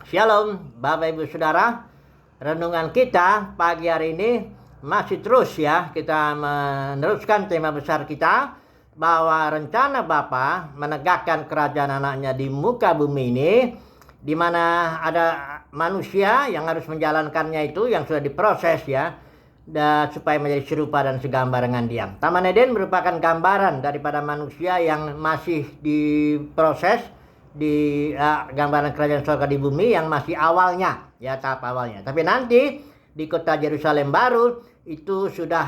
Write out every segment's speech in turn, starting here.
Shalom Bapak Ibu Saudara. Renungan kita pagi hari ini masih terus ya, kita meneruskan tema besar kita bahwa rencana Bapa menegakkan kerajaan anaknya di muka bumi ini, di mana ada manusia yang harus menjalankannya itu yang sudah diproses ya, dan supaya menjadi serupa dan segambar dengan Dia. Taman Eden merupakan gambaran daripada manusia yang masih diproses di gambaran kerajaan surga di bumi yang masih awalnya ya, tahap awalnya. Tapi nanti di kota Yerusalem baru itu sudah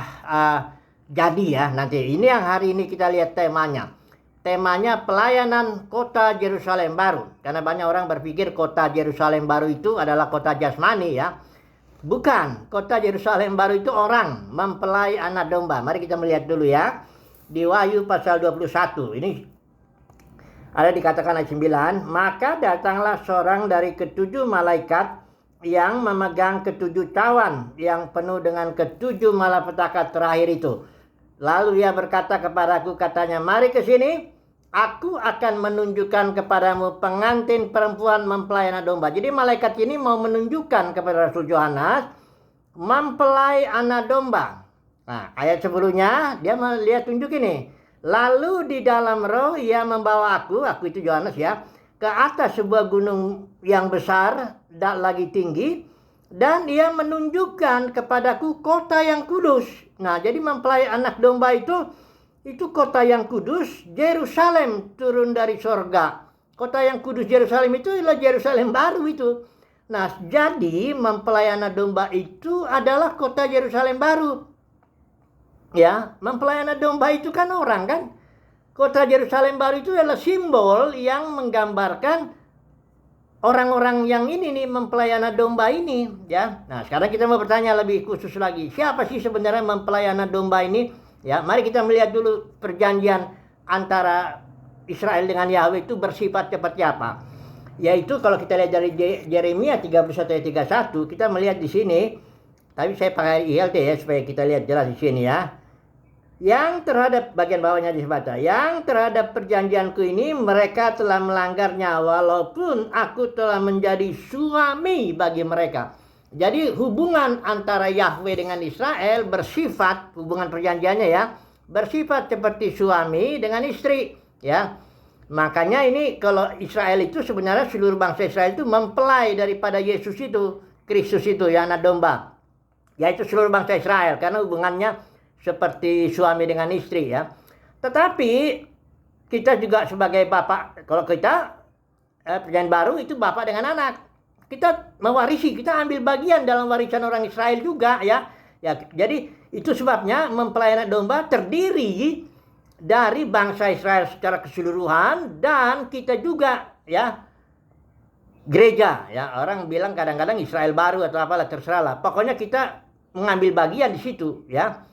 jadi ya nanti. Ini yang hari ini kita lihat temanya. Temanya pelayanan kota Yerusalem baru. Karena banyak orang berpikir kota Yerusalem baru itu adalah kota jasmani ya. Bukan, kota Yerusalem baru itu orang mempelai anak domba. Mari kita melihat dulu ya. Di Wahyu pasal 21. Ini ada dikatakan ayat 9, maka datanglah seorang dari ketujuh malaikat yang memegang ketujuh cawan yang penuh dengan ketujuh malapetaka terakhir itu. Lalu ia berkata kepadaku, katanya, mari ke sini, aku akan menunjukkan kepadamu pengantin perempuan mempelai anak domba. Jadi malaikat ini mau menunjukkan kepada Rasul Yohanes mempelai anak domba. Nah, ayat sebelumnya dia melihat tunjuk ini. Lalu di dalam roh ia membawa aku itu Yohanes ya, ke atas sebuah gunung yang besar dan lagi tinggi, dan ia menunjukkan kepadaku kota yang kudus. Nah, jadi mempelai anak domba itu kota yang kudus, Yerusalem turun dari sorga. Kota yang kudus Yerusalem itu adalah Yerusalem baru itu. Nah, jadi mempelai anak domba itu adalah kota Yerusalem baru. Ya, mempelai anak domba itu kan orang kan. Kota Yerusalem baru itu adalah simbol yang menggambarkan orang-orang yang ini nih, mempelai anak domba ini ya. Nah, sekarang kita mau bertanya lebih khusus lagi. Siapa sih sebenarnya mempelai anak domba ini? Ya, mari kita melihat dulu perjanjian antara Israel dengan Yahweh itu bersifat seperti apa. Yaitu kalau kita lihat dari Yeremia 31 ayat 31, kita melihat di sini. Tapi saya pakai ILT ya supaya kita lihat jelas di sini ya. Yang terhadap bagian bawahnya disebut, yang terhadap perjanjianku ini mereka telah melanggarnya walaupun aku telah menjadi suami bagi mereka. Jadi hubungan antara Yahweh dengan Israel bersifat, hubungan perjanjiannya ya, bersifat seperti suami dengan istri ya. Makanya ini kalau Israel itu sebenarnya seluruh bangsa Israel itu mempelai daripada Yesus itu, Kristus itu ya, anak domba. Yaitu seluruh bangsa Israel, karena hubungannya seperti suami dengan istri ya. Tetapi kita juga sebagai bapak, kalau kita perjanjian baru itu bapak dengan anak. Kita mewarisi, kita ambil bagian dalam warisan orang Israel juga ya. Ya, jadi itu sebabnya mempelai anak domba terdiri dari bangsa Israel secara keseluruhan, dan kita juga ya, gereja ya. Orang bilang kadang-kadang Israel baru atau apalah, terserahlah. Pokoknya kita mengambil bagian di situ ya.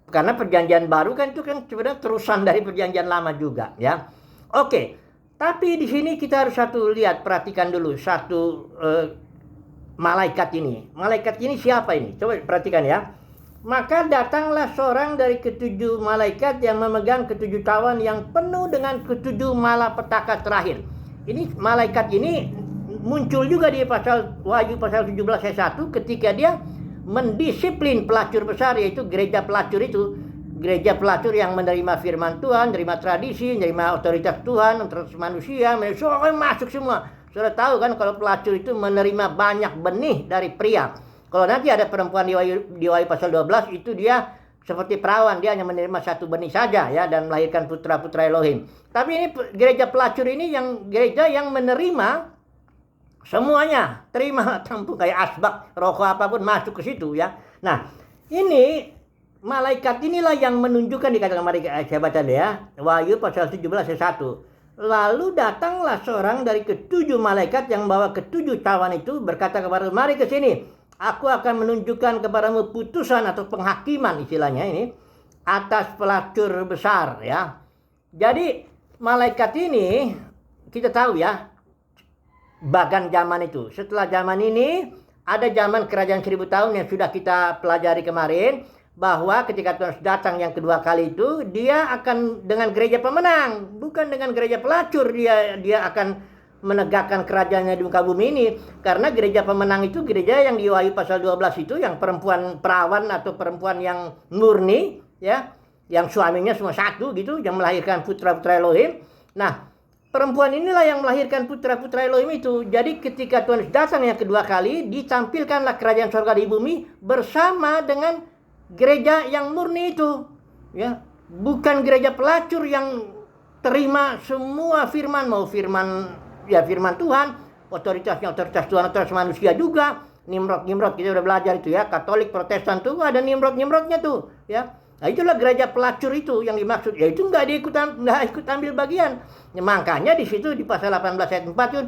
Karena perjanjian baru kan itu kan sebenarnya terusan dari perjanjian lama juga ya. Oke. Tapi di sini kita harus perhatikan dulu satu malaikat ini. Malaikat ini siapa ini? Coba perhatikan ya. Maka datanglah seorang dari ketujuh malaikat yang memegang ketujuh cawan yang penuh dengan ketujuh malapetaka terakhir. Ini malaikat ini muncul juga di Wahyu pasal 17 ayat 1 ketika dia mendisiplin pelacur besar, yaitu gereja pelacur itu. Gereja pelacur yang menerima firman Tuhan, menerima tradisi, menerima otoritas Tuhan, otoritas manusia, semua masuk semua. Sudah tahu kan kalau pelacur itu menerima banyak benih dari pria. Kalau nanti ada perempuan di Wahyu pasal 12 itu dia seperti perawan, dia hanya menerima satu benih saja ya, dan melahirkan putra-putra Elohim. Tapi ini gereja pelacur ini yang gereja yang menerima semuanya, terima, tampung kayak asbak, rokok apapun masuk ke situ ya. Nah, ini malaikat inilah yang menunjukkan, dikatakan, mari saya baca deh ya. Wahyu pasal 17 ayat 1. Lalu datanglah seorang dari ketujuh malaikat yang bawa ketujuh cawan itu berkata kepada, mari ke sini. Aku akan menunjukkan kepadamu putusan atau penghakiman istilahnya ini atas pelacur besar ya. Jadi malaikat ini kita tahu ya, bagan zaman itu. Setelah zaman ini ada zaman kerajaan 1000 tahun yang sudah kita pelajari kemarin, bahwa ketika Tuhan datang yang kedua kali itu, dia akan dengan gereja pemenang, bukan dengan gereja pelacur. Dia akan menegakkan kerajaannya di muka bumi ini. Karena gereja pemenang itu gereja yang di Wahyu pasal 12 itu yang perempuan perawan atau perempuan yang murni, ya, yang suaminya semua satu gitu, yang melahirkan putra-putra Elohim. Nah, perempuan inilah yang melahirkan putra-putra Elohim itu. Jadi ketika Tuhan datang yang kedua kali, ditampilkanlah kerajaan surga di bumi bersama dengan gereja yang murni itu, ya, bukan gereja pelacur yang terima semua firman, mau firman, ya firman Tuhan, otoritasnya otoritas Tuhan, otoritas manusia juga. Nimrod kita udah belajar itu ya, Katolik, Protestan tuh ada Nimrodnya tuh, ya. Nah, itulah gereja pelacur itu yang dimaksud. Ya itu nggak ikut ambil bagian. Ya, makanya di situ di pasal 18 ayat 4 itu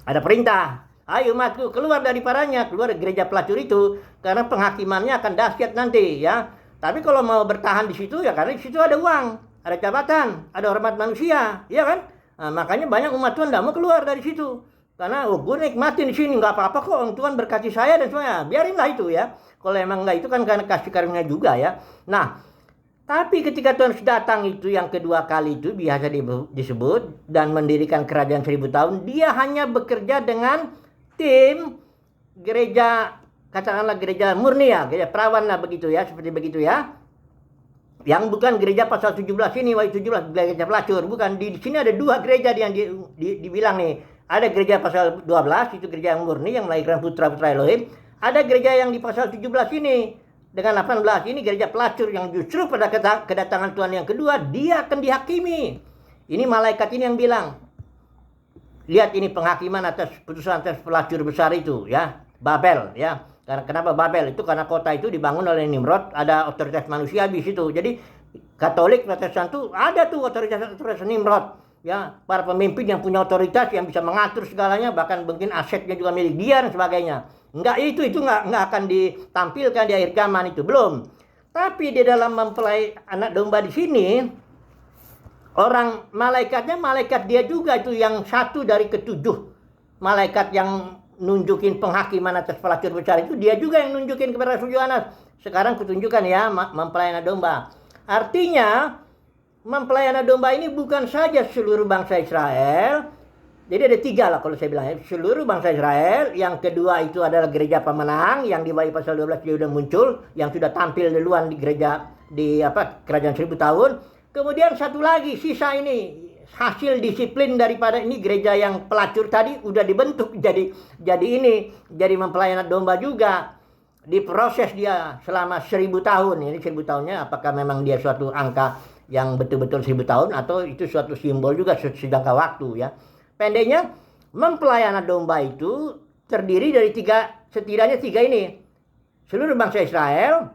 ada perintah. Ayo umatku keluar dari paranya, keluar dari gereja pelacur itu, karena penghakimannya akan dahsyat nanti, ya. Tapi kalau mau bertahan di situ ya karena di situ ada uang, ada jabatan, ada hormat manusia, ya kan? Nah, makanya banyak umat Tuhan tidak mau keluar dari situ. Karena gue nikmatin di sini nggak apa-apa kok, Tuhan berkati saya dan semuanya. Biarinlah itu ya. Kalau emang nggak itu kan karena kasih karunia juga ya. Nah, tapi ketika Tuhan datang itu yang kedua kali itu biasa disebut dan mendirikan kerajaan 1000 tahun, dia hanya bekerja dengan tim gereja, katakanlah gereja murni ya, gereja perawan lah begitu ya, seperti begitu ya. Yang bukan gereja pasal 17 ini, Wahyu 17 gereja pelacur, bukan. Di sini ada dua gereja yang dibilang nih. Ada gereja pasal 12 itu gereja yang murni yang melahirkan putra-putra Elohim. Ada gereja yang di pasal 17 ini dengan 18 ini gereja pelacur yang justru pada kedatangan Tuhan yang kedua dia akan dihakimi. Ini malaikat ini yang bilang, lihat ini penghakiman atas putusan atas pelacur besar itu ya, Babel ya. Karena kenapa Babel itu? Karena kota itu dibangun oleh Nimrod, ada otoritas manusia di situ. Jadi Katolik, Protestan itu ada tuh otoritas Nimrod, ya, para pemimpin yang punya otoritas yang bisa mengatur segalanya, bahkan mungkin asetnya juga milik dia dan sebagainya. Enggak, itu nggak akan ditampilkan di akhir zaman itu, belum. Tapi di dalam mempelai anak domba di sini, orang malaikatnya malaikat dia juga itu yang satu dari ketujuh malaikat yang nunjukin penghakiman atas pelacur besar itu, dia juga yang nunjukin kepada Rasul Yohanes. Sekarang kutunjukkan ya mempelai anak domba. Artinya mempelai anak domba ini bukan saja seluruh bangsa Israel. Jadi ada tiga lah kalau saya bilang ya. Seluruh bangsa Israel. Yang kedua itu adalah gereja pemenang yang di Wahyu pasal 12 dia sudah muncul, yang sudah tampil duluan di gereja di kerajaan 1000 tahun. Kemudian satu lagi sisa ini hasil disiplin daripada ini gereja yang pelacur tadi udah dibentuk jadi mempelai anak domba juga. Diproses dia selama 1000 tahun. Ini 1000 tahunnya apakah memang dia suatu angka yang betul-betul 1000 tahun atau itu suatu simbol juga sejangka waktu ya. Pendeknya mempelai anak domba itu terdiri dari setidaknya tiga ini. Seluruh bangsa Israel,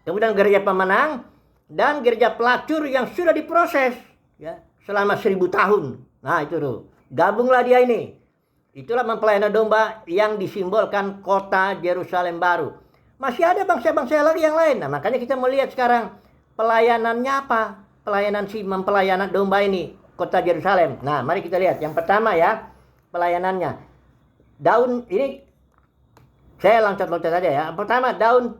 kemudian gereja pemenang dan gereja pelacur yang sudah diproses ya selama 1000 tahun. Nah itu tuh, gabunglah dia ini. Itulah mempelai anak domba yang disimbolkan kota Yerusalem baru. Masih ada bangsa-bangsa lagi yang lain. Nah makanya kita mau lihat sekarang pelayanannya apa? Pelayanan si mempelai anak domba ini, kota Yerusalem. Nah mari kita lihat. Yang pertama ya, pelayanannya. Daun ini, saya loncat-loncat aja ya. Pertama daun,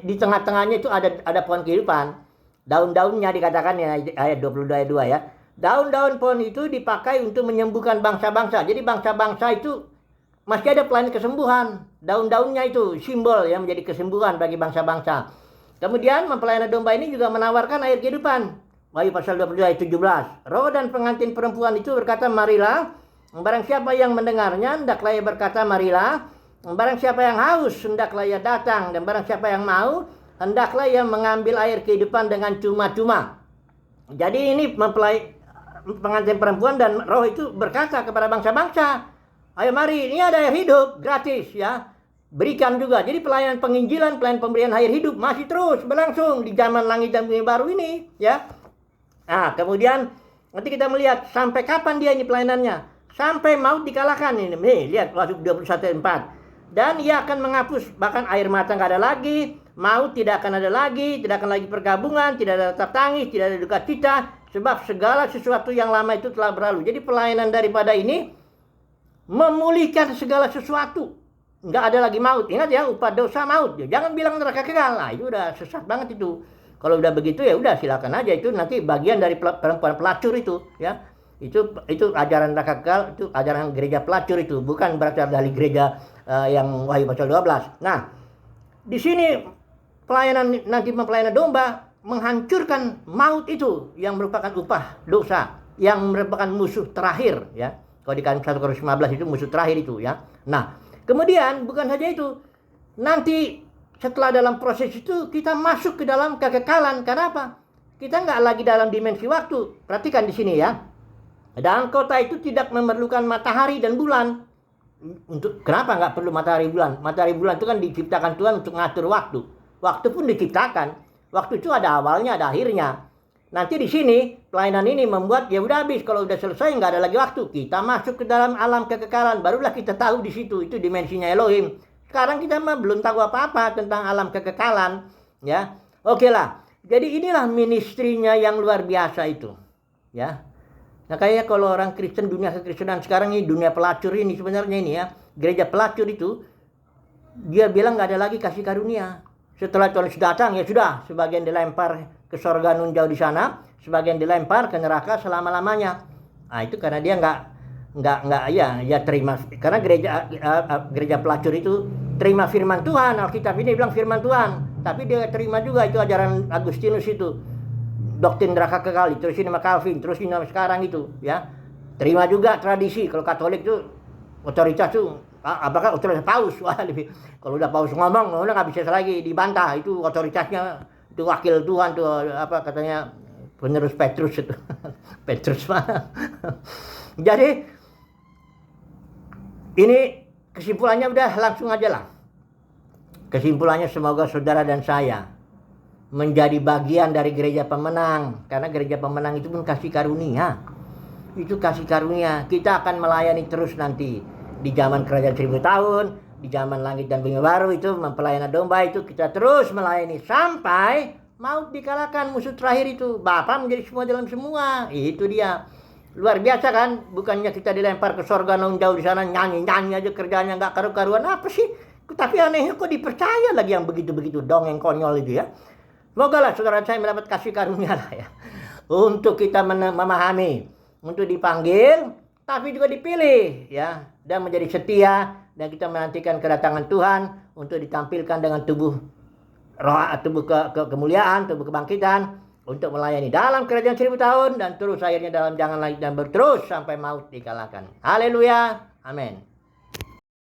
di tengah-tengahnya itu ada pohon kehidupan. Daun-daunnya dikatakan ya ayat 22 ayat 2 ya. Daun-daun pohon itu dipakai untuk menyembuhkan bangsa-bangsa. Jadi bangsa-bangsa itu masih ada pelayanan kesembuhan. Daun-daunnya itu simbol yang menjadi kesembuhan bagi bangsa-bangsa. Kemudian mempelai anak domba ini juga menawarkan air kehidupan. Wahyu pasal 22 ayat 17. Roh dan pengantin perempuan itu berkata, marilah. Barang siapa yang mendengarnya, hendaklah ia berkata, marilah. Barang siapa yang haus, hendaklah ia datang. Dan barang siapa yang mau, hendaklah ia mengambil air kehidupan dengan cuma-cuma. Jadi ini mempelai pengantin perempuan dan roh itu berkata kepada bangsa-bangsa, ayo mari, ini ada air hidup gratis ya, berikan juga. Jadi pelayanan penginjilan, pelayanan pemberian air hidup masih terus berlangsung di zaman langit dan bumi baru ini ya. Nah kemudian nanti kita melihat sampai kapan dia ini pelayanannya, sampai maut dikalahkan ini. Nih lihat Wahyu 21:4. Dan ia akan menghapus, bahkan air mata nggak ada lagi, maut tidak akan ada lagi, tidak akan lagi pergabungan, tidak ada tetap tangis, tidak ada duka cita, sebab segala sesuatu yang lama itu telah berlalu. Jadi pelayanan daripada ini memulihkan segala sesuatu. Nggak ada lagi maut. Ingat ya, upah dosa maut. Jangan bilang neraka kekal. Nah, itu udah sesat banget itu. Kalau udah begitu ya udah silakan aja, itu nanti bagian dari perempuan pelacur itu ya. Itu ajaran neraka kekal, itu ajaran gereja pelacur itu, bukan berasal dari gereja yang Wahyu pasal 12. Nah, di sini pelayanan domba menghancurkan maut itu yang merupakan upah dosa, yang merupakan musuh terakhir ya. Kalau di 1 Korintus 15 itu musuh terakhir itu ya. Nah, kemudian bukan saja itu. Nanti setelah dalam proses itu kita masuk ke dalam kekekalan. Karena apa? Kita nggak lagi dalam dimensi waktu. Perhatikan di sini ya. Dan kota itu tidak memerlukan matahari dan bulan. Kenapa nggak perlu matahari bulan? Matahari bulan itu kan diciptakan Tuhan untuk ngatur waktu. Waktu pun diciptakan. Waktu itu ada awalnya, ada akhirnya. Nanti di sini pelayanan ini membuat ya udah habis, kalau udah selesai nggak ada lagi waktu. Kita masuk ke dalam alam kekekalan, barulah kita tahu di situ itu dimensinya Elohim. Sekarang kita mah belum tahu apa-apa tentang alam kekekalan, ya. Oke lah. Jadi inilah ministrinya yang luar biasa itu, ya. Nah kayaknya kalau orang Kristen, dunia kekristenan sekarang ini, dunia pelacur ini sebenarnya ini ya, gereja pelacur itu, dia bilang nggak ada lagi kasih karunia. Setelah Tuhan sudah datang, ya sudah, sebagian dilempar ke sorga nun jauh di sana, sebagian dilempar ke neraka selama-lamanya. Nah itu karena dia nggak terima, karena gereja pelacur itu terima firman Tuhan. Alkitab ini bilang firman Tuhan, tapi dia terima juga itu ajaran Agustinus itu, doktrin neraka kekal, terus ini sama Calvin, terus ini sama sekarang itu, ya. Terima juga tradisi. Kalau Katolik itu otoritas tuh, apakah otoritas Paus? Wah, kalau udah Paus ngomong, udah nggak bisa lagi dibantah. Itu otoritasnya, itu wakil Tuhan tuh, apa katanya penerus Petrus itu. Petrus mah. Jadi ini kesimpulannya udah langsung aja lah. Kesimpulannya semoga saudara dan saya menjadi bagian dari gereja pemenang. Karena gereja pemenang itu pun kasih karunia. Itu kasih karunia. Kita akan melayani terus nanti. Di zaman kerajaan 1000 tahun, di zaman langit dan bumi baru itu, mempelainan domba itu kita terus melayani. Sampai maut dikalahkan musuh terakhir itu. Bapa menjadi semua dalam semua. Itu dia. Luar biasa kan? Bukannya kita dilempar ke sorga nun jauh di sana, nyanyi-nyanyi aja kerjanya nggak karu-karuan. Apa sih? Tapi anehnya kok dipercaya lagi yang begitu-begitu dongeng konyol itu ya. Semoga lah saudara saya mendapat kasih karunia lah ya. Untuk kita memahami, untuk dipanggil, tapi juga dipilih ya. Dan menjadi setia, dan kita menantikan kedatangan Tuhan untuk ditampilkan dengan tubuh kemuliaan, tubuh kebangkitan, untuk melayani dalam kerajaan 1000 tahun, dan terus akhirnya dalam jangan lagi dan berterus sampai maut dikalahkan. Haleluya, amin.